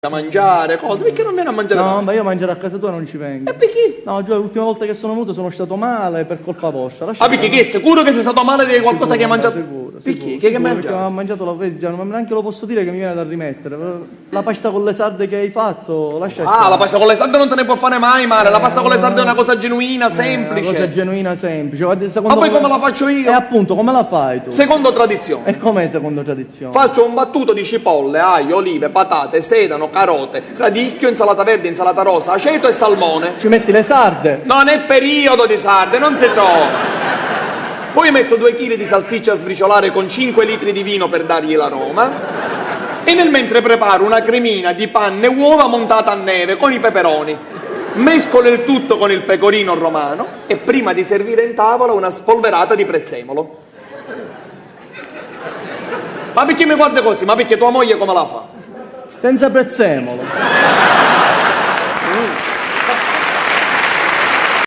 da mangiare, cose, perché non viene a mangiare? No, ma io a mangiare a casa tua non ci vengo. E perché? No, già l'ultima volta che sono venuto sono stato male per colpa vostra. Ah, perché che è sicuro che sei stato male di qualcosa che hai mangiato? Sicuro. Perché? Che hai mangiato? ho mangiato la veggia, non neanche lo posso dire che mi viene da rimettere. La pasta con le sarde che hai fatto, lascia stare. La pasta con le sarde non te ne può fare mai male, la pasta con le sarde è una cosa genuina, semplice. Una cosa genuina, semplice. Guarda, Ma poi come la faccio io? E appunto, come la fai tu? Secondo tradizione. E com'è secondo tradizione? Faccio un battuto di cipolle, aglio, olive, patate, sedano, carote, radicchio, insalata verde, insalata rosa, aceto e salmone. Ci metti le sarde? Non è periodo di sarde, non si trova. Poi metto 2 kg di salsiccia a sbriciolare con 5 litri di vino per dargli l'aroma. E nel mentre preparo una cremina di panne e uova montata a neve con i peperoni. Mescolo il tutto con il pecorino romano e prima di servire in tavola una spolverata di prezzemolo. Ma perché mi guardi così? Ma perché tua moglie come la fa? Senza prezzemolo.